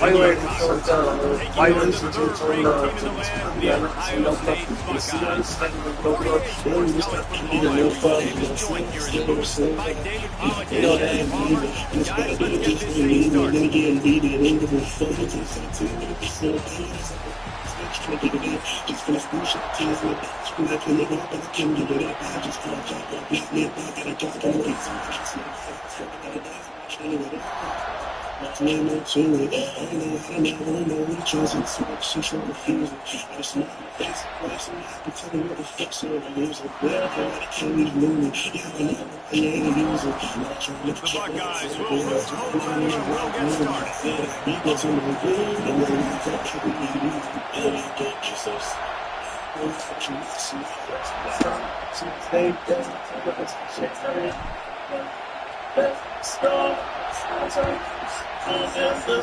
Iowa Tigers to the great team in the land, the Ohio State Buckeyes. Sports Know it from home. I appreciate this joint here in the booth by David Pollock and Shannon Palmer. Guys, let's get this thing started. The Buckeyes will move over and will get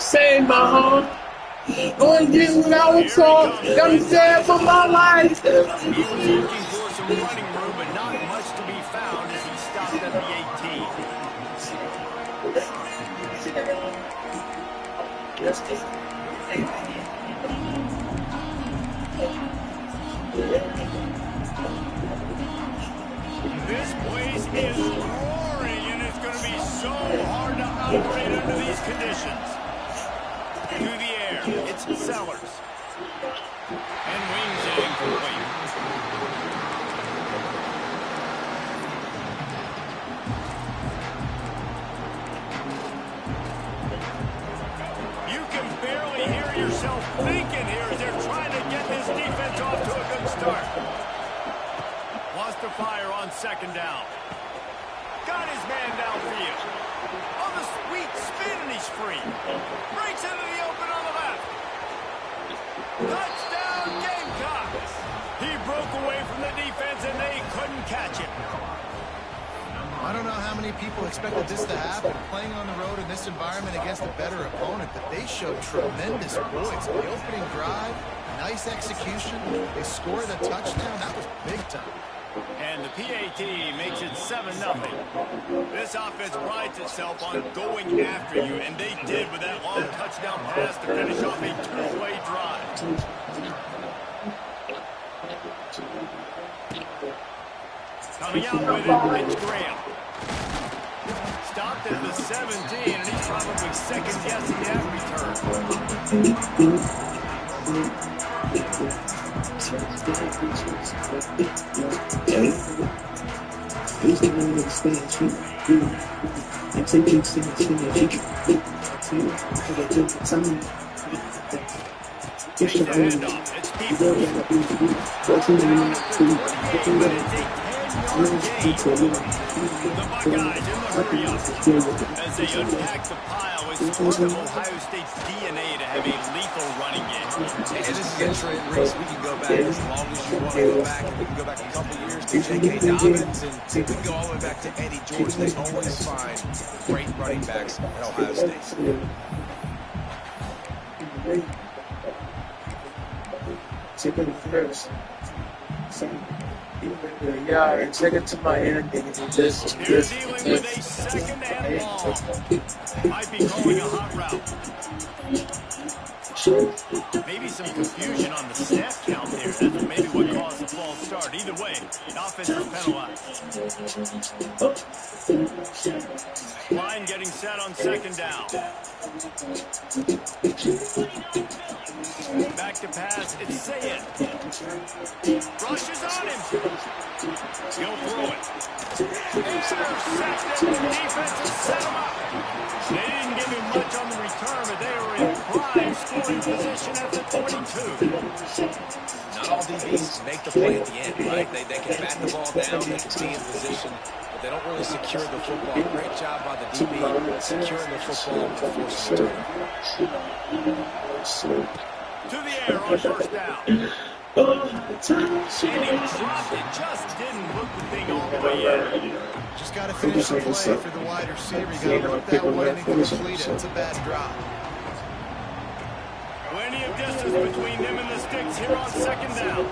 Say my heart, going to get what I was taught. Got to stand for my life. He was looking for some running room, but not much to be found as he stopped at the 18. This place is roaring, and it's going to be so hard to operate under these conditions. To the air, it's Sellers. And wings it incomplete. You can barely hear yourself thinking here as they're trying to get this defense off to a good start. Wants to fire on second down. Got his man downfield. On the sweet spin, and he's free. Breaks into the open on the left. Touchdown, Gamecocks. He broke away from the defense, and they couldn't catch him. I don't know how many people expected this to happen, playing on the road in this environment against a better opponent, but they showed tremendous poise. The opening drive, nice execution. They scored a touchdown. That was big time. And the PAT makes it 7-0. This offense prides itself on going after you, and they did with that long touchdown pass to finish off a two-way drive. Coming out with it, it's Graham. Stopped at the 17, and he's probably second-guessing that return. Takes the handoff. It's Peebles. The Buckeyes in the hurry-up as they unpack the pile. It's part of Ohio State's DNA to have a lethal running game. And this is a trend, Reese. We can go back as long as you want to go back. And we can go back a couple years to J.K. Dobbins. And we can go all the way back to Eddie George. They always find great running backs at Ohio State. Yeah, and take it to my end. Just You're dealing with a second and long. Might be calling a hot route. Maybe some confusion on the snap count there. That's maybe what caused the false start. Either way, the offense is penalized. Line getting set on second down. Back to pass, it's Sayed. Rushes on him. He'll throw it. Intercepted. The defense has set him up. They didn't give him much on the return, but they were in prime scoring position at the 22. Not all DBs make the play at the end, right? They can bat the ball down, they can be in position, but they don't really secure the football. Great job by the DB securing the football and forcing the turnover. To the air on first down. And he dropped it, just didn't hook the thing all the way in. Just got to finish the play for the wide receiver. You got to look that way and complete it. It's a bad drop. Plenty of distance between them and the sticks here on second down.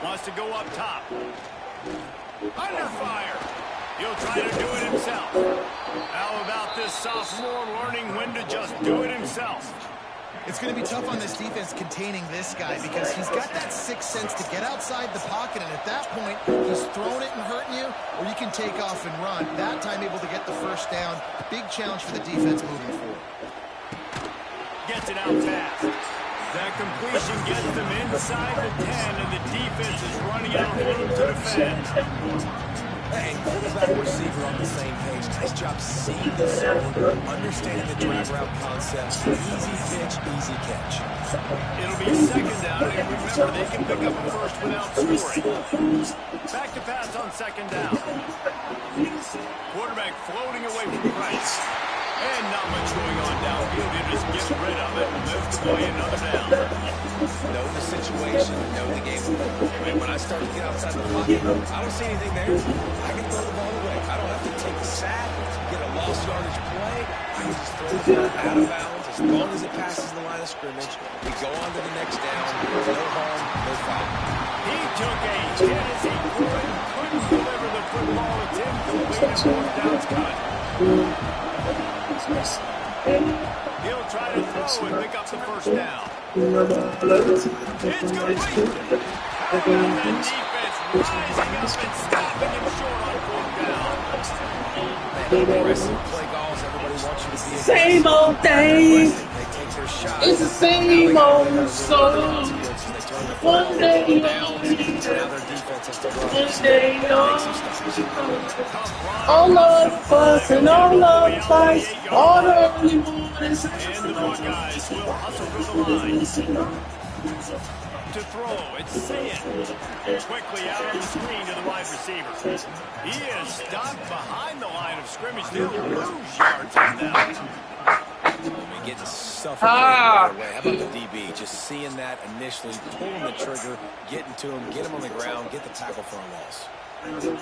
Wants to go up top. Under fire. He'll try to do it himself. How about this sophomore learning when to just do it himself. It's going to be tough on this defense containing this guy because he's got that sixth sense to get outside the pocket, and at that point, he's throwing it and hurting you, or you can take off and run. That time able to get the first down. Big challenge for the defense moving forward. Gets it out fast. That completion gets them inside the 10, and the defense is running out of room to defend. Hey, quarterback and receiver on the same page. Nice job seeing the zone, understanding the drag route concept. Easy pitch, easy catch. It'll be second down, and remember, they can pick up a first without scoring. Back to pass on second down. Quarterback floating away from Price. And not much going on downfield. You just get rid of it and move the play another down. Know the situation, know the game. When I start to get outside the pocket, I don't see anything there. I can throw the ball away. I don't have to take a sack, get a lost yardage play. I can just throw the ball out of bounds. As long as it passes the line of scrimmage, we go on to the next down. No harm, no foul. He took a hit as he couldn't deliver the football. It's incomplete and fourth down's cut. He'll try to throw and pick up the first down. It's complete. How about that defense rising up and stopping him short on fourth down? Aggressive play calls. Everybody wants you to be Same old thing. They take their shots. It's the same old song. One day, all of us and all of us, all the early mornings. And the Buckeyes will hustle through the line. To throw, it's Ncaa. Quickly out on the screen to the wide receiver. He is stopped behind the line of scrimmage. They'll lose yards on that. Getting suffocated right away. How about the DB? Just seeing that initially, pulling the trigger, getting to him, get him on the ground, get the tackle for a loss.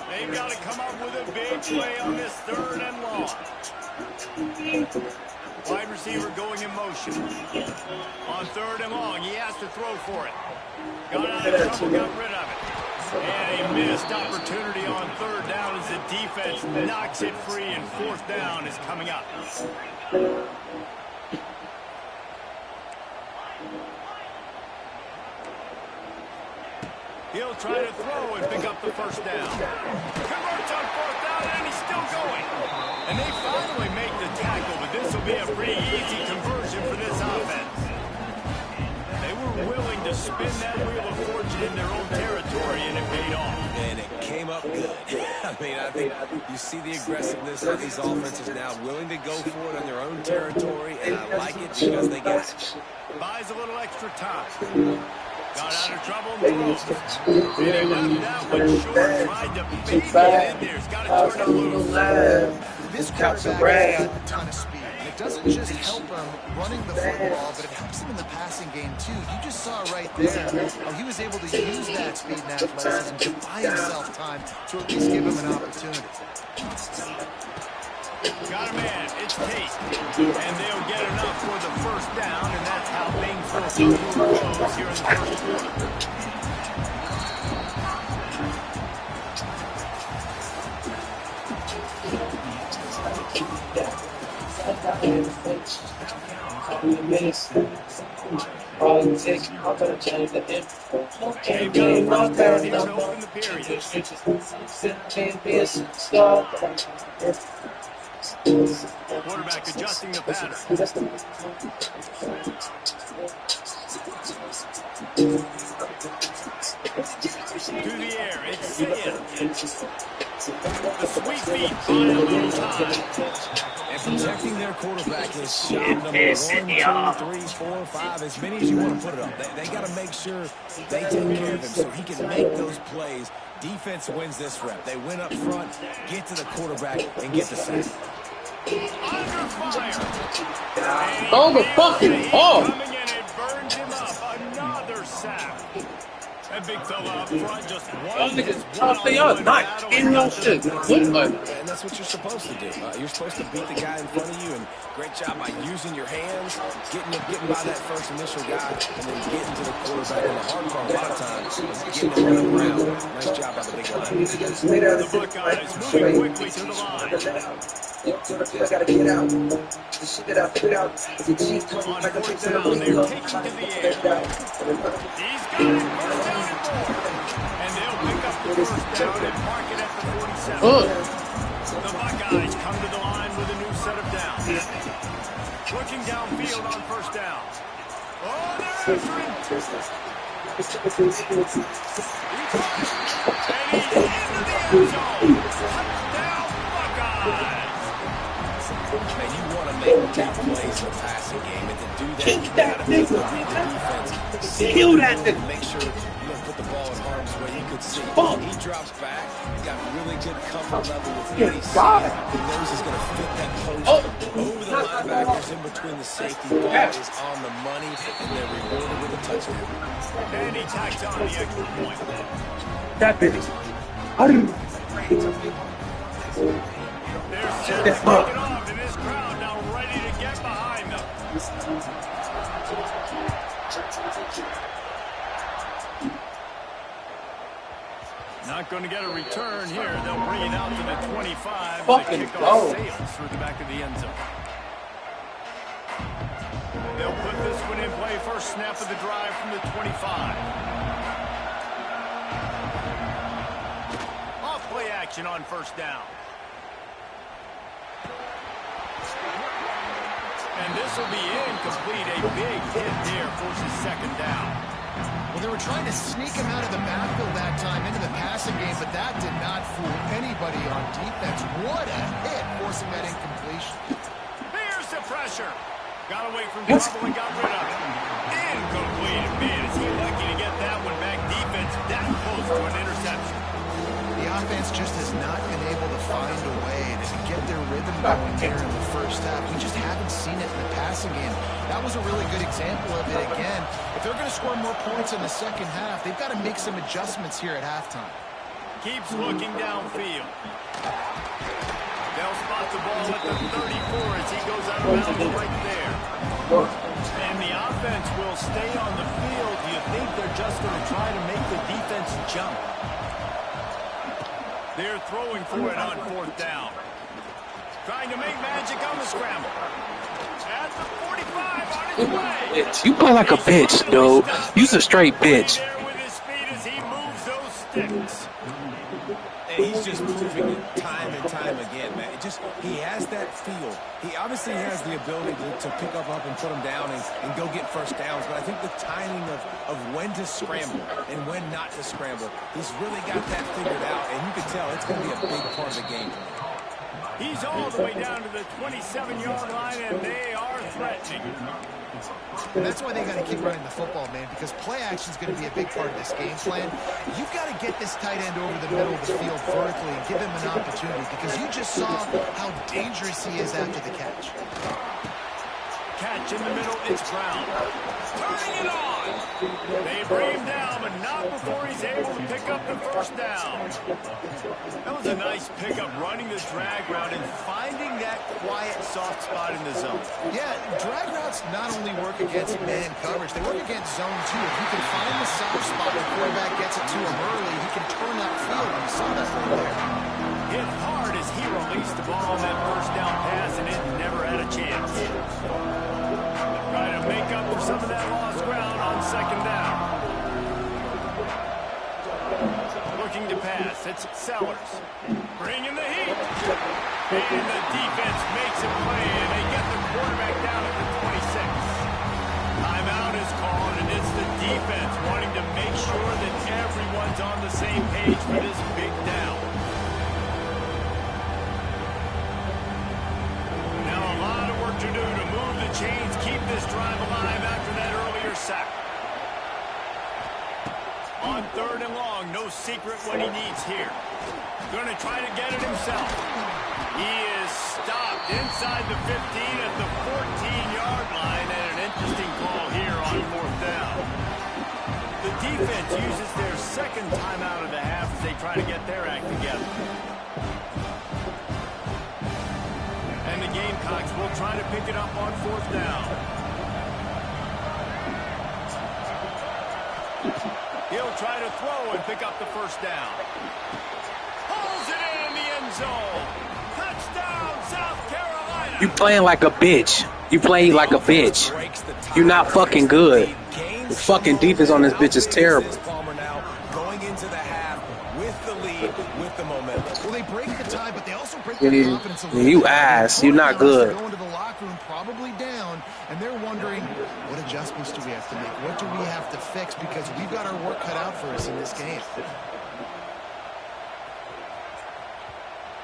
They've got to come up with a big play on this third and long. Wide receiver going in motion. On third and long, he has to throw for it. Got out of trouble, got rid of it. And a missed opportunity on third down as the defense knocks it free, and fourth down is coming up. He'll try to throw and pick up the first down. Converts on fourth down, and he's still going. And they finally make the tackle, but this will be a pretty easy conversion for this offense. They were willing to spin that wheel of fortune in their own territory, and it paid off. And it came up good. I think you see the aggressiveness of these offenses now, willing to go for it on their own territory, and I like it because they got it. Buys a little extra time. Got out of trouble and throws. And he left that one short. Tried to baby it in there. He's got to turn it loose. This quarterback has a ton of speed. And it doesn't just help him running the football, but it helps him in the passing game, too. You just saw right there how he was able to use that speed and athleticism to buy himself time to at least give him an opportunity. Got a man. It's Tate. And they'll get enough for the first down, and that's how things will come to a close here in the first quarter. They've got a first down here to open the period. Quarterback adjusting the pattern. To the air, it's Ncaa. The sweet feet buying a little time. And protecting their quarterback is job number 1, 2, 3, 4, 5, as many as you want to put it up. They got to make sure they take care of him so he can make those plays. Defense wins this rep. They win up front, get to the quarterback, and get the sack. Under fire. Oh, the fucking ball. Coming in, it burns him up. Another sack. That big fella up front just won his one-on-one battle. And that's what you're supposed to do. You're supposed to beat the guy in front of you, and great job by using your hands, getting by that first initial guy, and then getting to the quarterback. And the hard part a lot of times is getting him on the ground. Nice job by the big line. The Buckeyes moving quickly to the line. I gotta get out. The shit that I put out is a cheat code. On Like a fourth fix in a down, window. they're taking to the air. He's got it. First down and more. And they'll pick up the first down and mark it at the 47. The Buckeyes come to the line with a new set of downs. Looking downfield on first down. Oh, they're after him. And he's into the end zone. Touchdown, Buckeyes. And you want to make big plays in the passing game, and to do that, you got to be able to read the defense. Kill that nigga. Make sure you don't put the ball in harm's way. You could see he drops back, got really good comfort level with what he's seeing. He knows he's going to fit that post over the linebackers in between the safety. Ball is on the money, and they're rewarded with a touchdown. And he tacks on the extra point. That bitch. They're set to kick it off, and this crowd now ready to get behind them. Not going to get a return here. They'll bring it out to the 25. The kickoff sails through the back of the end zone. They'll put this one in play. First snap of the drive from the 25. Off play action on first down. And this will be incomplete. A big hit there forces second down. Well, they were trying to sneak him out of the backfield that time into the passing game, but that did not fool anybody on defense. What a hit, forcing that incompletion. Here's the pressure. Got away from trouble and got rid of it. Incomplete. Man, is he lucky to get that one back. Defense that close to an interception. The offense just has not been able to find a way to get their rhythm going here in the first half. We just haven't seen it in the passing game. That was a really good example of it again. If they're going to score more points in the second half, they've got to make some adjustments here at halftime. Keeps looking downfield. They'll spot the ball at the 34 as he goes out of bounds right there. And the offense will stay on the field. Do you think they're just going to try to make the defense jump? They're throwing for it on fourth down. Trying to make magic on the scramble. At the 45 on his way. You play like a bitch, dude. You's a straight bitch. There with his feet as he moves those sticks. And he's just proving it time and time again, man. He has that feel. He obviously has the ability to pick up and put him down and go get first downs. But I think the timing of when to scramble and when not to scramble, he's really got that figured out. And you can tell it's going to be a big part of the game. He's all the way down to the 27-yard line, and they are threatening. And that's why they got to keep running the football, man, because play action is going to be a big part of this game plan. You've got to get this tight end over the middle of the field vertically and give him an opportunity, because you just saw how dangerous he is after the catch. Catch in the middle, it's Brown. Turning it on. They bring him down, but not before he's able to pick up the first down. That was a nice pickup, running the drag route and finding that quiet, soft spot in the zone. Yeah, drag routes not only work against man coverage, they work against zone too. If you can find the soft spot, the quarterback gets it to him early, he can turn that field. You saw that right there. Hit hard as he released the ball on that first down pass, and it never had a chance. Trying to make up for some of that lost ground on second down. Looking to pass, it's Sellers. Bringing the heat. And the defense makes a play, and they get the quarterback down at the 26. Timeout is called, and it's the defense wanting to make sure that everyone's on the same page for this big down. Now a lot of work to do to move the chains, keep this drive alive after that earlier sack. On third and long, no secret what he needs here. Going to try to get it himself. He is stopped inside the 15 at the 14-yard line, and an interesting call here on fourth down. The defense uses their second timeout of the half as they try to get their act together. And the Gamecocks will try to pick it up on fourth down. He'll try to throw and pick up the first down. Pulls it in the end zone. Touchdown, South You playing like a bitch. You playing like a bitch. You're not fucking good. The fucking defense on this bitch is terrible. Going into the half with the lead, with the momentum. Well, they break the tie, but they also break Yeah, the confidence of you ass. You're not good. Going to the locker room, probably down, and they're wondering, what adjustments do we have to make? What do we have to fix? Because we've got our work cut out for us in this game.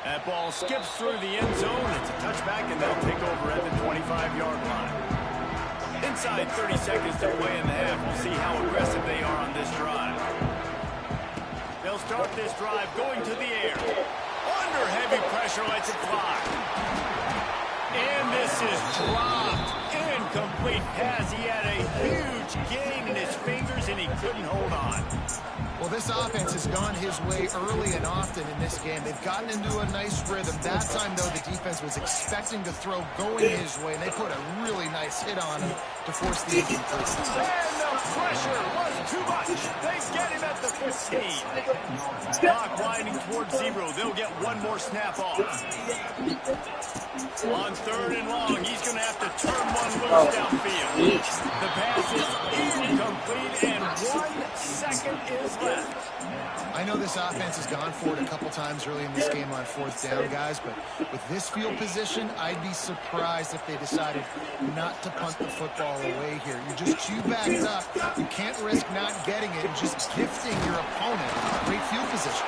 That ball skips through the end zone. It's a touchback, and they'll take over at the 25-yard line. Inside 30 seconds to play in the half. We'll see how aggressive they are on this drive. They'll start this drive going to the air. Under heavy pressure, lets it fly. And this is dropped. Incomplete pass. He had a huge gain in his fingers, and he couldn't hold on. Well, this offense has gone his way early and often in this game. They've gotten into a nice rhythm. That time, though, the defense was expecting to throw going his way, and they put a really nice hit on him to force the incompletion. And the pressure was too much. They get him at the 15. Clock winding towards 0. They'll get one more snap off. On 3rd and long, he's going to have to turn one loose downfield. The pass is incomplete, and 1 second is left. I know this offense has gone for it a couple times early in this game on 4th down, guys, but with this field position, I'd be surprised if they decided not to punt the football away here. You're just too backed up. You can't risk not getting it and just gifting your opponent great field position.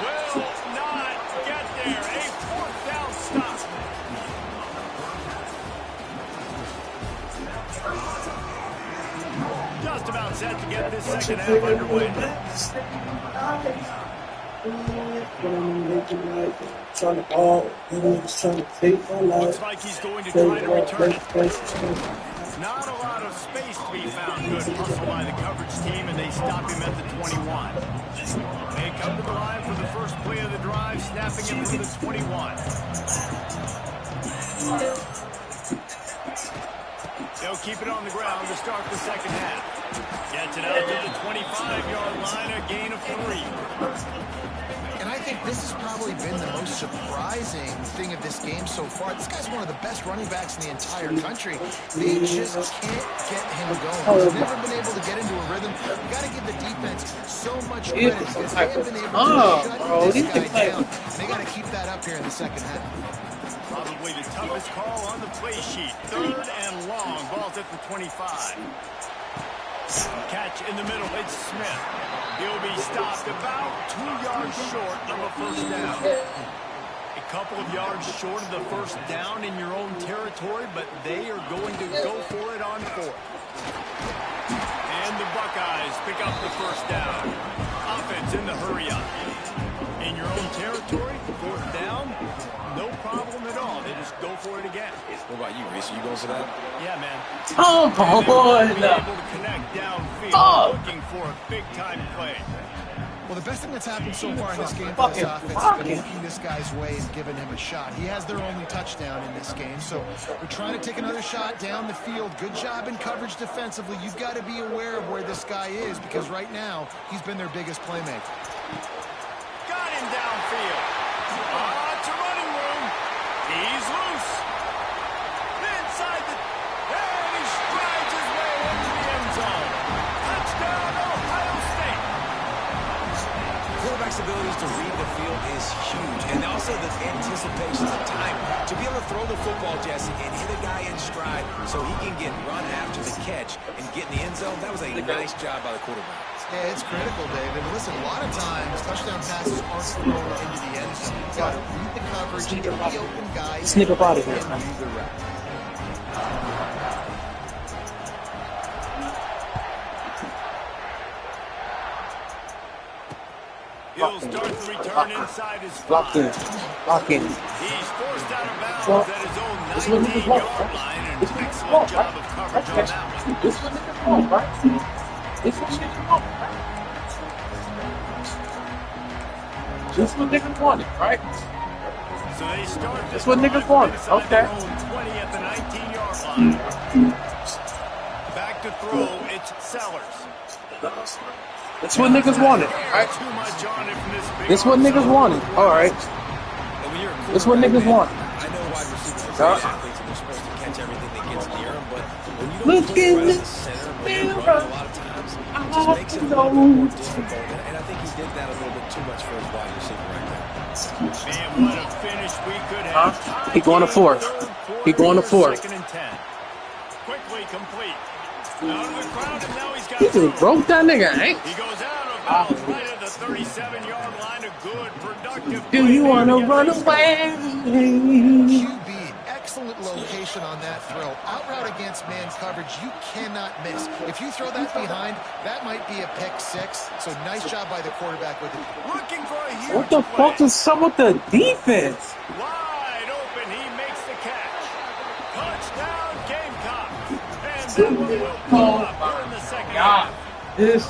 Will not get there. A 4th down stop. Just about set to get this second half underway. Looks like he's going to try to return it. Not a lot of space to be found. Good hustle by the coverage team, and they stop him at the 21. They come to the line for the first play of the drive, snapping it from the 21. They'll keep it on the ground to start the second half. Gets it out to the 25-yard line, a gain of 3. And I think this has probably been the most surprising thing of this game so far. This guy's one of the best running backs in the entire country. They just can't get him going. He's never been able to get into a rhythm. You've got to give the defense so much credit because they have been able to shut this guy down. They got to keep that up here in the second half. Probably the toughest call on the play sheet. 3rd and long. Ball's at the 25. Catch in the middle. It's Smith. He'll be stopped about 2 yards short of a 1st down. A couple of yards short of the 1st down in your own territory, but they are going to go for it on 4th. And the Buckeyes pick up the 1st down. Offense in the hurry-up. In your own territory, 4th down, no problem at all. They just go for it again. What about you, Reese? Are you going for that? Yeah, man. Oh, boy. Be able to connect downfield, looking for a big-time play. Well, the best thing that's happened so far in this game for this offense has been looking this guy's way and giving him a shot. He has their only touchdown in this game, so we're trying to take another shot down the field. Good job in coverage defensively. You've got to be aware of where this guy is because right now he's been their biggest playmaker. Got him downfield. Lots of running room. He's loose. Inside the... And he strides his way into the end zone. Touchdown, Ohio State. Quarterback's abilities to read the field is huge, and also the anticipation, the time to be able to throw the football, Jesse, and hit a guy in stride so he can get run after the catch and get in the end zone. That was a nice job by the quarterback. Yeah, it's critical, David. Listen, a lot of times touchdown passes aren't thrown into the end zone. You've got to read the coverage, hit the open guy, Snip up out of here. and do the rest. He'll start the return inside his 5. Lock in. Lock in. He's forced out of bounds at his own 19-yard line, and an excellent job of coverage on that one. This one niggas want, right? This one niggas want, right? This one niggas want it, right? So they start This what niggas want. inside Okay. their own 20 at the 19-yard line. Back to throw, it's Sellers. That's what niggas wanted, right? Too much on it from this big This what niggas wanted. All right. And when you're a This what niggas quarterback, want. I know wide receivers great athletes and they're supposed to catch everything that gets near them, but when you don't Look put it in right the at the center, when you're mirror. running a lot of times, it just makes it a little bit more difficult. And I think he did that a little bit too much for his wide receiver right there. Man, what a finish we could have. He going to fourth. He going to fourth. Second and 10. Quickly complete. Out of the crowd, and now he's got He just broke that nigga, ain't? He goes out of bounds right at the 37-yard line. A good, productive Do play you there want to get run things away? QB, excellent location on that throw. Out route against man coverage, you cannot miss. If you throw that behind, that might be a pick six. So nice job by the quarterback with it. Looking for a huge What the fuck is up with the defense? Wide open, he makes the catch. Touchdown, Gamecocks. And that one will pull up here in the second half. This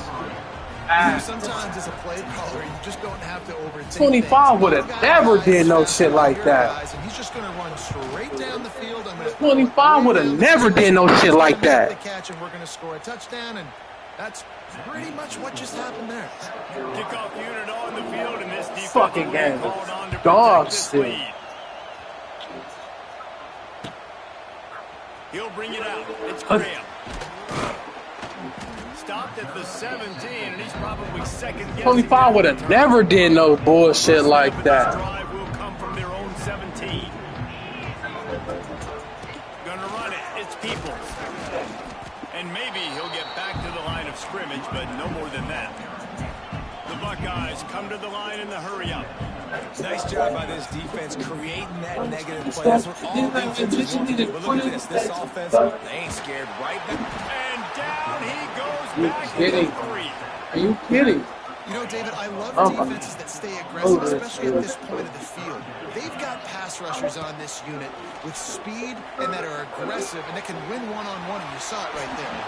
Sometimes as a play caller, you just don't have to overthink 25 would have never did no shit like that. And he's just going to run straight down the field. 25 would have never did no shit like that. The catch, and we're going to score a touchdown, and that's pretty much what just happened there. Kickoff unit on the field, and this defense Fucking game. called on to Dog protect this shit. lead. He'll bring it out. It's Graham. Stopped at the 17, and he's probably second guessing. 25 would have never did no bullshit like that. Drive will come from their own 17. Gonna run it. It's Peoples. And maybe he'll get back to the line of scrimmage, but no more than that. The Buckeyes come to the line in the hurry up. Nice job by this defense creating that negative play. That's what all defenses want to do. But look at this. This offense, they ain't scared right now. And down he goes You back kidding? to 3. Are you kidding? You know, David, I love Oh. defenses that stay aggressive, especially at this point of the field. They've got pass rushers on this unit with speed and that are aggressive and that can win one-on-one, and you saw it right there.